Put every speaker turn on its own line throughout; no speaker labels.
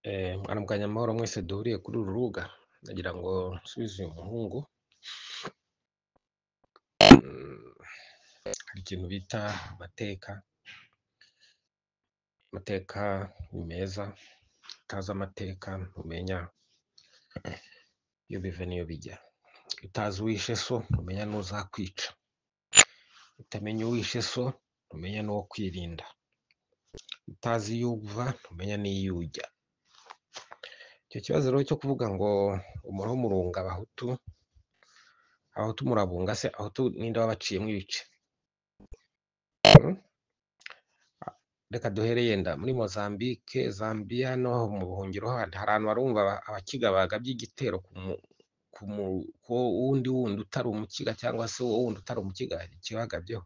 Mwaramukanye amahoro mwese duhuriye kuri uru rubuga, ndagira ngo nsubize uyu muhungu. Hari ikintu bita amateka. Amateka ni meza, utazi amateka ntumenya iyo biva n'iyo bijya. Utazi uwishe so ntumenya n'uzakwica. Utamenya uwishe so ntumenya n'uwo kwirinda. Utazi iyo uva ntumenya n'iyo ujya. Icyo kibazo rero cyo kuvuga ngo umuraho murunga abahutu murabunga se, abahutu ninde wabaciyemo ibice? Reka duhere yenda muri Mozambique, Zambia no mu buhungiro handi hari ahantu barumva abakiga bagabye igitero ku wundi utari umukiga, cyangwa se uwo wundi utari umukiga ikibagabyeho.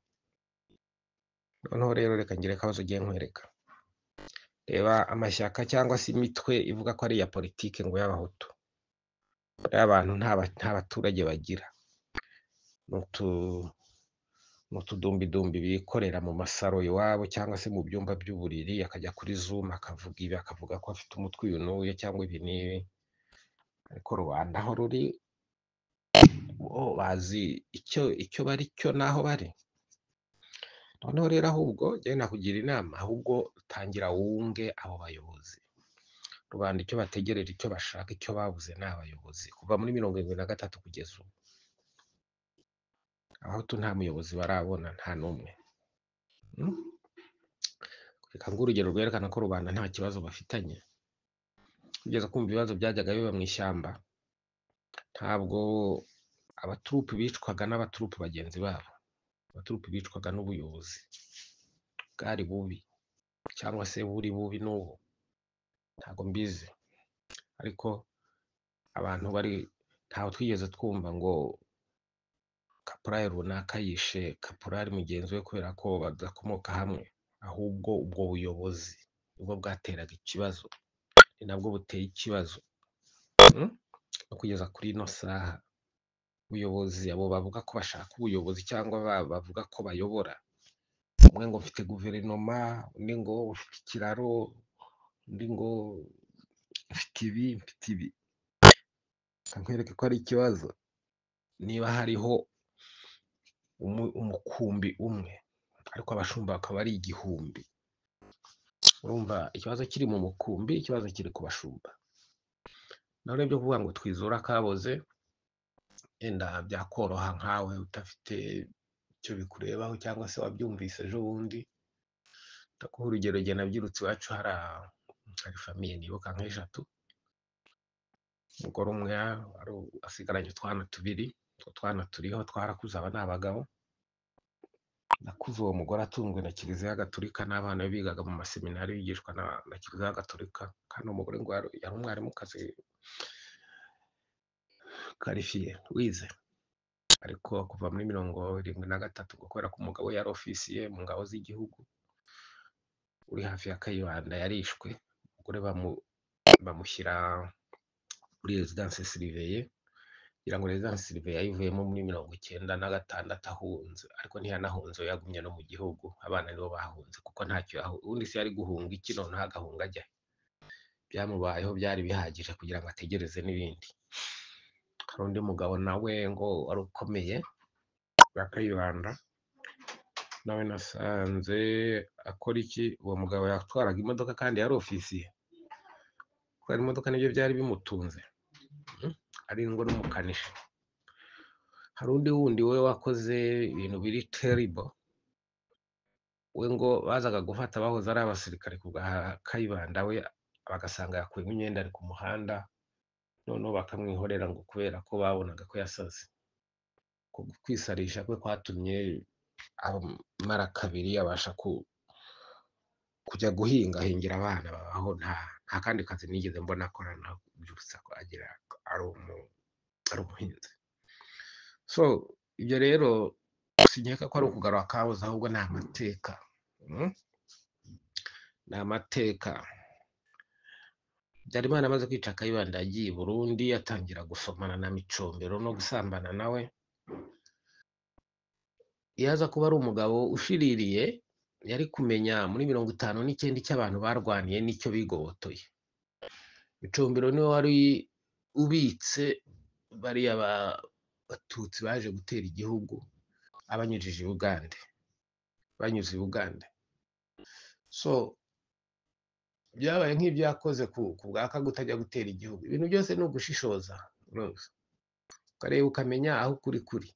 Noneho rero reka ngire akabazo ugiye nkwereka. Reba amashyaka cyangwa se imitwe ivuga ko ari iya politike ngo y'abahutu. Bariya abantu nta baturage bagira. Ni utudumbidumbi bikorera mu masaro iwabo cyangwa se mu byumba by'uburiri, akajya kuri Zoom akavuga ibi, akavuga ko afite umutwe uyu n'uyu cyangwa ibi n'ibi. Ariko rubanda aho ruri bazi icyo bari cyo n'aho bari. Noneho rero ahubwo njyewe nakugira inama, ahubwo tangira wunge abo bayobozi. Rubanda icyo bategereje, icyo bashaka, icyo babuze ni abayobozi. Kuva muri 73 kugeza ubu abahutu nta muyobozi barabona, nta n'umwe. Reka nguhe urugero rwerekana ko rubanda nta kibazo bafitanye. Kugeza kumva ibibazo byajyaga biba mu ishyamba, ntabwo abaturupu bicwaga n'abaturupu bagenzi babo. Abaturupu bicwaga n'ubuyobozi bwari bubi, cyangwa se buri bubi n'ubu, ntabwo mbizi. Ariko abantu ntaho twigeze twumva ngo kaporari runaka yishe kaporari mugenzi we kubera ko badakomoka hamwe. Ahubwo ubwo buyobozi nibwo bwateraga ikibazo, ni nabwo buteye ikibazo. No kugeza kuri ino saha, ubuyobozi, abo bavuga ko bashaka ubuyobozi cyangwa bavuga ko bayobora, umwe ngo mfite guverinoma, undi ngo ufite ikiraro, undi ngo mfite ibi. Nkwereke ko ari ikibazo. Niba hariho umukumbi umwe ariko abashumba bakaba ari igihumbi, urumva ikibazo kiri mu mukumbi, ikibazo kiri ku bashumba. None byo kuvuga ngo twizura akaboze, yenda byakoroha nkawe udafite icyo bikurebaho cyangwa se wabyumvise ejo bundi. Ndakuha urugero, igihe nabyirutse iwacu hari famiye nibuka nk'eshatu. Umugore umwe asigaranye utwana tubiri, utwo twana turiho twarakuze, aba ni abagabo. Nakuze uwo mugore atunzwe na Kiliziya Gatolika n'abana be bigaga mu maseminari bigishwa na Kiliziya Gatolika, kandi umugore ngo yari umwarimukazi karifiye wize. Ariko kuva muri 73 kubera ko umugabo yari ofisiye mu ngabo z'igihugu uri hafi ya Kayibanda yarishwe, umugore bamushyira muri residence surveillée. Kugira ngo residence surveillée yayivuyemo muri 96 ahunze, ariko ntiyanahunze, yagumye no mu gihugu. Abana nibo bahunze kuko ntacyo ubundi se yari guhunga iki noneho agahunga ajya? Byamubayeho byari bihagije kugira ngo ategereze n'ibindi. Hari undi mugabo nawe ngo wari ukomeye wa Kayibanda, nawe nasanze akora iki. Uwo mugabo yatwaraga imodoka kandi yari ofisiye. Gutwara imodoka nibyo byari bimutunze, ari ngo n'umukanishi. Hari undi wundi we wakoze ibintu biri terrible. We ngo bazaga gufata bahoze ari abasirikare ku bwa Kayibanda, we bagasanga yakuyemo imyenda ari ku muhanda, noneho bakamwihorera ngo kubera ko babonaga ko yasaze. Kwisarisha kwe kwatumye amara kabiri abasha kujya ahingira abana babaho. Nta kandi kazi nigeze mbona akorana byutsa ko agira ari umuhinzi. So ibyo rero sinkeka ko ari ukugarura akabuze, ahubwo ni amateka. Ni amateka. Habyarimana amaze kwica Kayibanda yagiye i Burundi, atangira gusomana na Micombero no gusambana nawe. Yaza kuba ari umugabo ushiririye, yari kumenya muri 59 icyo abantu barwaniye n'icyo bigobotoye. Micombero niwe wari ubitse bariya batutsi baje gutera igihugu abanyujije i Bugande, banyuze i Bugande. So byabaye nk'ibyo yakoze ku bwa Kaguta ajya gutera igihugu. Ibintu byose ni ugushishoza, ukareba ukamenya aho ukuri kuri.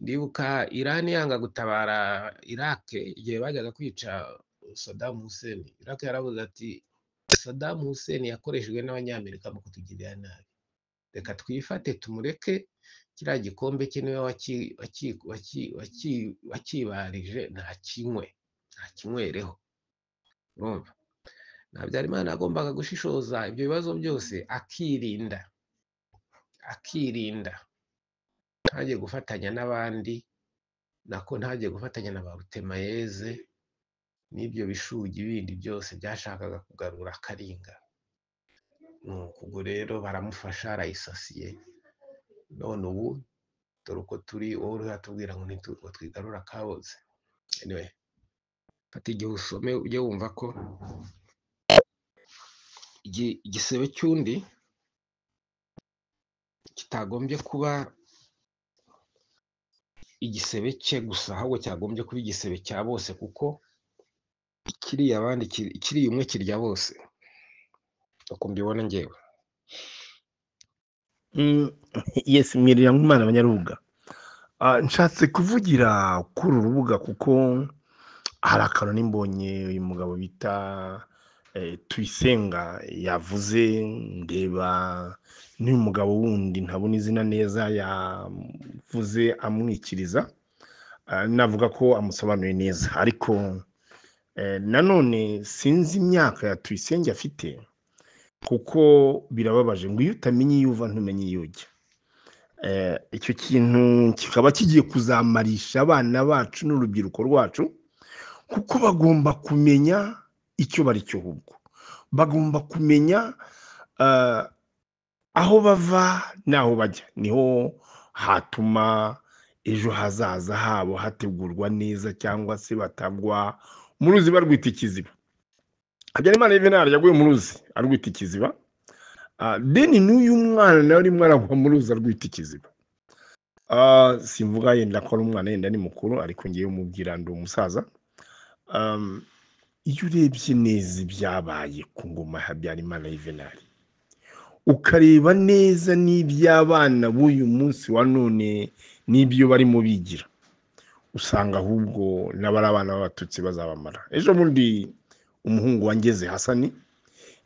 Ndibuka Iran yanga gutabara Iraq igihe bajyaga kwica Saddam Hussein. Iraq yaravuze ati Saddam Hussein yakoreshejwe n'Abanyamerika mu kutugirira nabi, reka twifate tumureke, kiriya gikombe cye niwe wakibarije, ntakinywereho. Urumva, na Habyarimana yagombaga gushishoza ibyo bibazo byose akirinda ntajye gufatanya n'abandi, nako ntajye gufatanya na ba Rutemayeze n'ibyo bishugi bindi byose byashakaga kugarura Karinga. Ubwo rero baramufasha, arayisasiye. None ubu dore uko turi, wowe uri hatubwira ngo twigarura kaboze. Anyway, fata igihe usome ujye wumva ko igisebe cy'undi kitagombye kuba igisebe cye gusa, ahubwo cyagombye kuba igisebe cya bose, kuko ikiriye umwe kirya bose, uko mbibona njyewe.
Yes, mwirira nk'Imana Abanyarubuga. Nshatse kuvugira kuri uru rubuga kuko hari akantu nimbonye uyu mugabo bita Tuyisenga yavuze, ndeba n'uyu mugabo wundi ntabona izina neza yavuze amwikiriza, navuga ko amusobanuye neza, ariko nanone sinzi imyaka ya Tuyisenge afite, kuko birababaje ngo iyo utamenye iyo uva ntumenye iyo ujya. Icyo kintu kikaba kigiye kuzamarisha abana bacu n'urubyiruko rwacu, kuko bagomba kumenya icyo bari cyo, ahubwo bagomba kumenya aho bava n'aho bajya, niho hatuma ejo hazaza habo hategurwa neza, cyangwa se batagwa mu ruzi barwita ikiziba. Habyarimana Juvenal yaguye mu ruzi arwita ikiziba, deni n'uyu mwana nawe arimo aragwa mu ruzi arwita ikiziba. Simvuga yenda ko ari umwana, yenda ni mukuru, ariko ngiye umubwira ndi umusaza. Iyo urebye neza ibyabaye ku ngoma ya Habyarimana Juvenal, ukareba neza n'iby'abana b'uyu munsi wa none n'ibyo barimo bigira, usanga ahubwo n'abari abana b'abatutsi bazabamara. Ejo bundi umuhungu wa Ngeze Hasani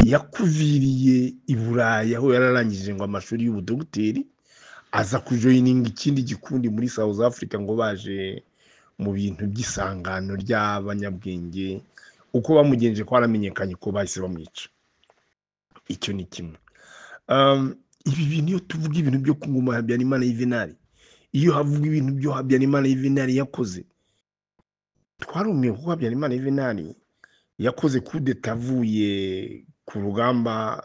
yakuviriye i Burayi, aho yararangije ngo amashuri y'ubudogiteri, aza kujoyininga ikindi gikundi muri South Africa, ngo baje mu bintu by'isangano ry'abanyabwenge. Uko bamugenje ko haramenyekanye ko bahise bamwica. Icyo ni kimwe. Ibi bintu iyo tuvuga ibintu byo ku ngoma ya Habyarimana Juvenal, iyo havuga ibintu byo Habyarimana Juvenal yakoze, twarumiye kuko Habyarimana Juvenal yakoze kudeta avuye ku rugamba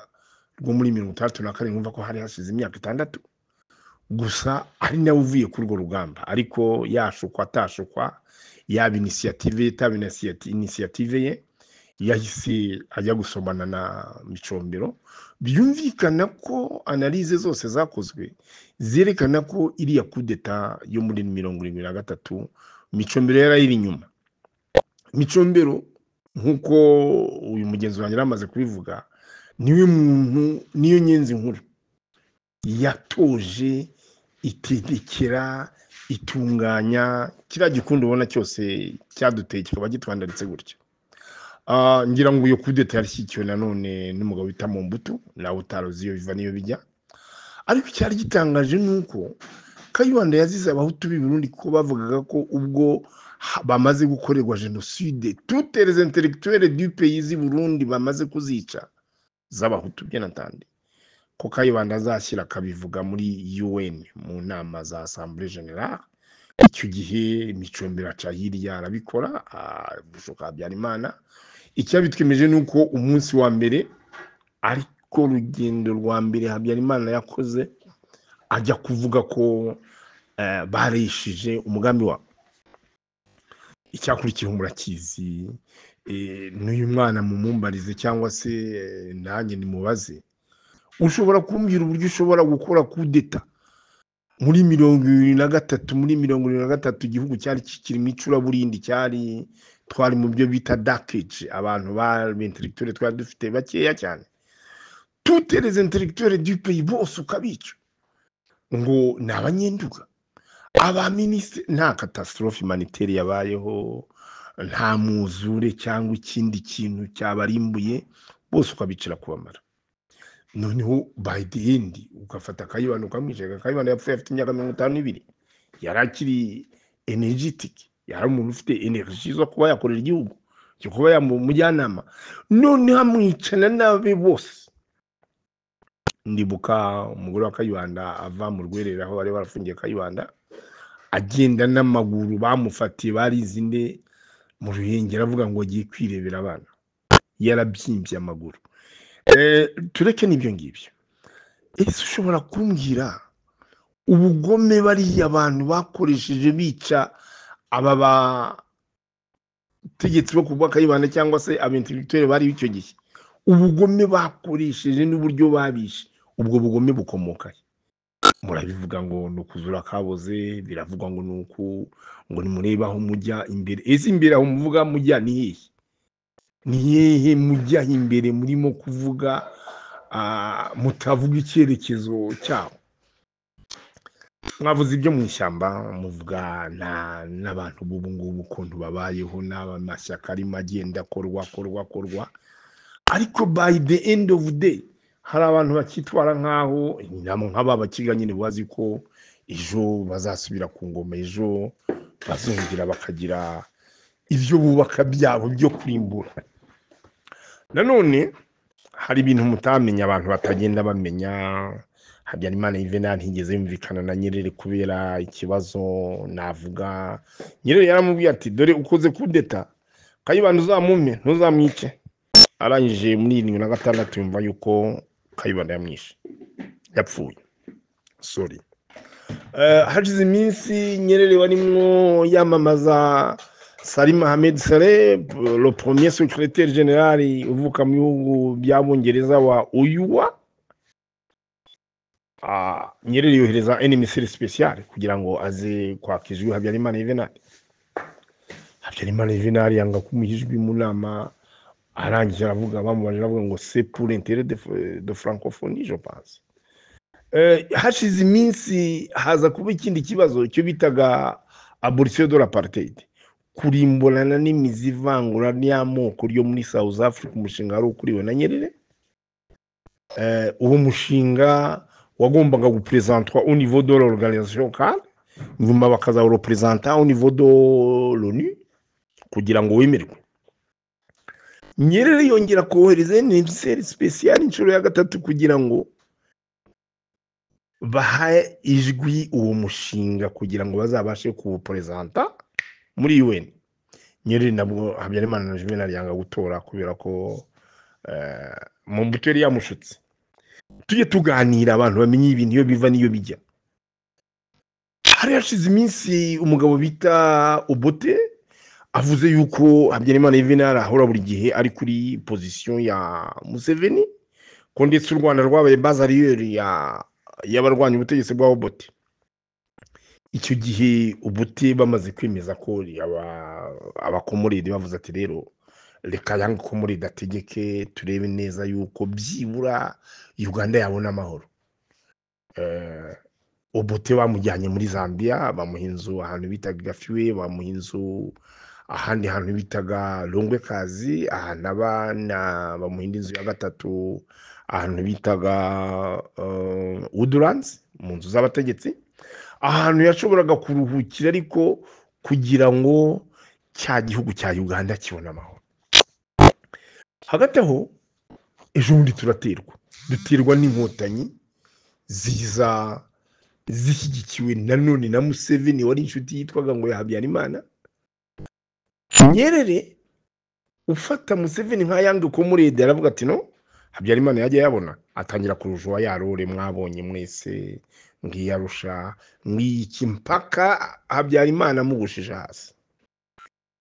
rwo muri 1964, numva ko hari hashize imyaka 6 gusa, ari nawe uvuye kuri urwo rugamba, ariko yashukwa atashukwa, yaba initiative itaba initiative ye, yahise ajya gusomana na Micombero. Byumvikana ko analize zose zakozwe zerekana ko iriya kudeta yo muri 1973 Micombero yarayiri inyuma. Micombero nkuko uyu mugenzi wanjye amaze kubivuga, niwe muntu, niyo nyenzi nkuru yatoje, itegekera, itunganya kiriya gikundi ubona cyose cyaduteye kikaba gitwandaritse gutya. Ngira ngo iyo kudeta yarishyikiwe nanone n'umugabo bita Mobutu, nawe utaruzi iyo biva niyo bijya. Ariko cyari gitangaje nuko Kayibanda yazize abahutu b'i Burundi, ko bavugaga ko ubwo bamaze gukorerwa genocide, toutes les intellectuels du pays z'i Burundi bamaze kuzica z'abahutu, bien entendu, ko Kayibanda azashyira akabivuga muri UN mu nama za Assemblée Générale. Icyo gihe Micombero aca hirya arabikora, gushoka Habyarimana. Icyabitwemeje nuko umunsi wa mbere, ariko urugendo rwa mbere Habyarimana yakoze, ajya kuvuga ko barishije umugambi wa. Icyakurikiyeho murakizi, n'uyu mwana mumumbarize cyangwa se nanjye nimubaze, ushobora kumbwira uburyo ushobora gukora kudeta muri 2023 muri 2023 igihugu cyari kikiri mu icuraburindi cyari twari mu byo bita dark age abantu ba intellectuels twari dufite bakeya cyane toutes les intellectuels du pays bose ukabica ngo nabanyenduga aba ministre nta catastrophe humanitaire yabayeho nta muzure cyangwa ikindi kintu cyabarimbuye bose ukabicira kubamara noneho by the end ugafata Kayibanda ukamwicaga Kayibanda yapfuye afite imyaka 52 yarakiri energetic yari umuntu ufite energy zo kuba yakorera igihugu cyo kuba yamujyanama none hamwicana nabe bose ndibuka umugore wa Kayibanda ava mu rwerera aho bari barafungiye Kayibanda agenda n'amaguru bamufatiye barizinde mu ruhengera avuga ngo agiye kwirebera abana yarabyimbye amaguru tureke n'ibyo ngibyo ese ushobora kumbwira ubugome bari abantu bakoresheje bica aba bategetsi bo kuvuga Kayibanda cyangwa se abentellectuel bari icyo gihe ubugome bakoresheje n'uburyo babishe ubwo bugome bukomoka murabivuga ngo nukuzura kaboze biravugwa ngo nuko ngo nimureba aho mujya imbere ese imbere aho muvuga mujya ni hehe mujya imbere murimo kuvuga mutavuga icyerekezo cyawo mwavuze ibyo mu ishyamba muvuga n'abantu b'ubu ngubu ukuntu babayeho n'amashyaka arimo agenda korwa ariko by the end of the day hari abantu bakitwara nkaho nk'aba bakiga nyine bazi ko ejo bazasubira ku ngoma ejo bazongera bakagira ibyo bubaka byabo byo kurimbura nanone hari ibintu mutamenya abantu batagenda bamenya Habyarimana Juvenal ntigeze yumvikana na Nyerere kubera ikibazo navuga Nyerere yaramubwiye ati dore ukoze kudeta Kayibanda uzamume ntuzamwice arangije muri 2006 yumva yuko Kayibanda yamwishe yapfuye sorry hashize iminsi Nyerere warimwo yamamaza Salim Ahmed Saleh le premier secrétaire général uvuka mu bihugu by'abongereza wa UUA Nyerere yohereza emissaire spécial kugira ngo aze kwakijwe Habyarimana Juvenal yanga kumujijwe mu nama arangije aravuga bamubajije avuga ngo c'est pour l'intérêt de francophonie je pense hashize iminsi haza kuba ikindi kibazo cyo bitaga abolition de l'apartheid kurimburana n'imizi ivangura n'amoko ryo muri South Africa umushinga wari ukuriwe na Nyerere uwo mushinga wagombaga gupresentwa au niveau de l'organisation locale nyuma bakaza representer au niveau de l'ONU kugira ngo wemerwe Nyerere yongera kohereza emissaire spécial inshuro ya gatatu kugira ngo bahaye ijwi uwo mushinga kugira ngo bazabashe kuwupresenta muri UN Nyerere nabwo Habyarimana Juvenal yanga gutora kubera ko mu mbuto yari yamushutse tujye tuganira abantu bamenye ibintu iyo biva niyo bijya hari hashize iminsi umugabo bita Obote avuze yuko Habyarimana Juvenal ahora buri gihe ari kuri position ya Museveni ko ndetse u Rwanda rwabaye base arrière y'abarwanya ubutegetsi bwa Obote icyo gihe Obote bamaze kwemeza ko abakomorede bavuze ati rero reka yanga komorede ategeke turebe neza yuko byibura Uganda yabona amahoro Obote bamujyanye muri Zambia bamuha inzu ahantu bitaga Gafiwe bamuha inzu ahandi hantu bitaga Longwekazi ahantu abana bamuha inzu ya gatatu ahantu bitaga Woodlands mu nzu z'abategetsi ahantu yashoboraga kuruhukira ariko kugira ngo cya gihugu cya Uganda kibona amahoro hagati aho ejo bundi duterwa n'inkotanyi ziza zishyigikiwe nanone na Museveni wari inshuti yitwaga ngo ya Habyarimana Nyerere ufata Museveni nka yange komurede aravuga ati no Habyarimana yajya yabona atangira kurujwa yarore mwabonye mwese ngiyarusha mwiki mpaka Habyarimana mugushije hasi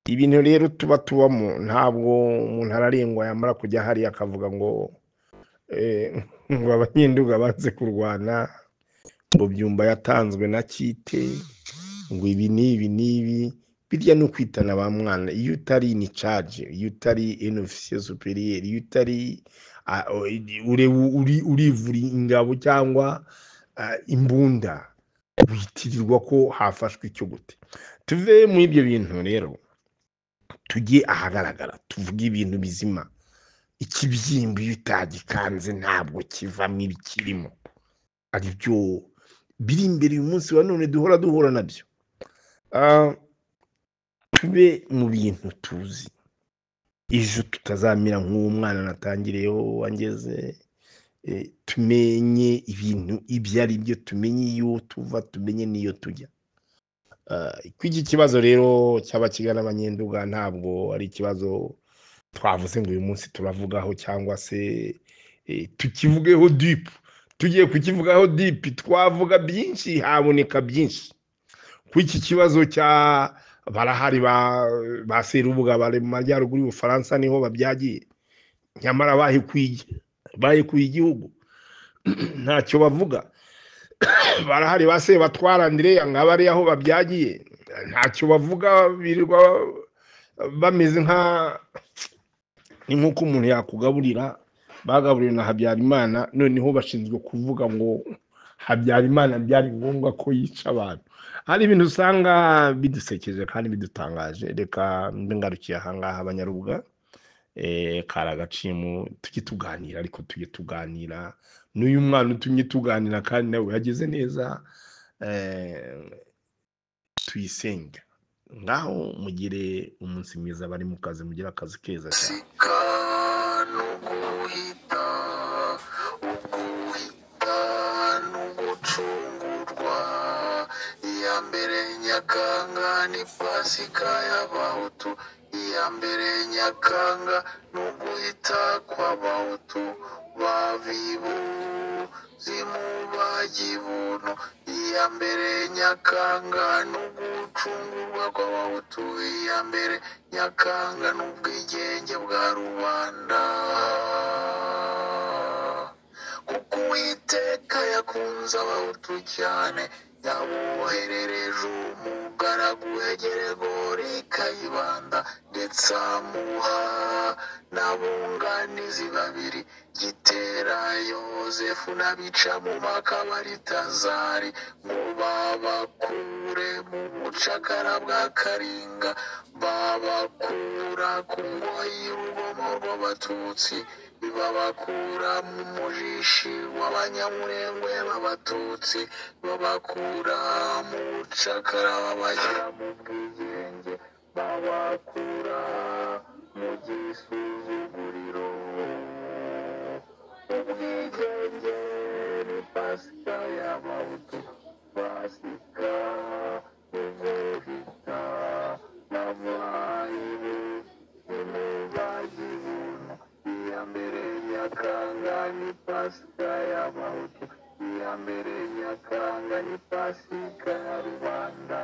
ibintu rero tuba tubamo ntabwo umuntu ararengwa yamara kujya hari akavuga ngo ngo abanyenduga banze kurwana, ngo Byumba yatanzwe na Kite, ngo ibi n'ibi birya no kwitana ba mwana. Iyo utari in charge, iyo utari un officier supérieur, iyo utari urivura ingabo cyangwa imbunda, witirirwa ko hafashwe icyo gute. Tuve muri ibyo bintu rero tujye ahagaragara, tuvuge ibintu bizima. Ikibyimba iyo utagikanze ntabwo kivamo ibikirimo, ari byo biri imbere uyu munsi wa none duhura nabyo. Tube mu bintu tuzi, ejo tutazamira nk'uwo mwana natangireho wangeze. Tumenye ibintu ibyo ari byo, tumenye iyo tuva, tumenye n'iyo tujya. Kw'iki kibazo rero cy'abakigana abanyenduga ntabwo ari ikibazo twavuze ngo uyu munsi turavugaho cyangwa se tukivugeho deep. Tugiye kukivugaho deep twavuga byinshi, haboneka byinshi. Kw'iki kibazo cya barahari ba Serubuga bari mu majyaruguru y'Ubufaransa niho babyagiye, nyamara bahekuye igihugu ntacyo bavuga. Barahari ba Sebatwara Andrea ngaba ari aho babyagiye, ntacyo bavuga, birirwa bameze ni nk'uko umuntu yakugaburira, bagaburiwe na Habyarimana, noneho bashinzwe kuvuga ngo Habyarimana byari ngombwa ko yica abantu. Hari ibintu usanga bidusekeje kandi bidutangaje. Reka mbe ngarukiye aha ngaha abanyarubuga, kari agacimu, tujye tuganira, ariko tujye tuganira n'uyu mwana utumye tuganira kandi nawe yageze neza. Tuyisenga ngaho, mugire umunsi mwiza, bari mu kazi, mugire akazi keza cyane.
Nyakanga ni Pasika y'Abahutu, iya mbere Nyakanga n'uguhita kw'Abahutu bavibu zimubagibuno, iya mbere Nyakanga n'ugucungurwa kw'Abahutu, iya mbere Nyakanga n'ubwigenge bwa rubanda. Kuko Uwiteka yakunze Abahutu cyane, yaboherereje umugaragu Geregori Kayibanda, ndetse amuha n'abunganizi babiri, Gitera Yozefu na Bicamumpaka Baritazari, ngo babakure mu bucakara bwa Karinga, babakura ku ngoyi y'urugomo rw'Abatutsi, babakura mu mujishi w'Abanyamurengwe b'Abatutsi, babakura mu bucakara babashyira mu bwigenge, babakura mu gisuzuguriro. Ubwigenge ni Pasika y'Abahutu, Pasika uguhita n'abahibu zimubagibuno, iya mbere Nyakanga ni Pasika y'Abahutu, iya mbere Nyakanga ni Pasika ya rubanda.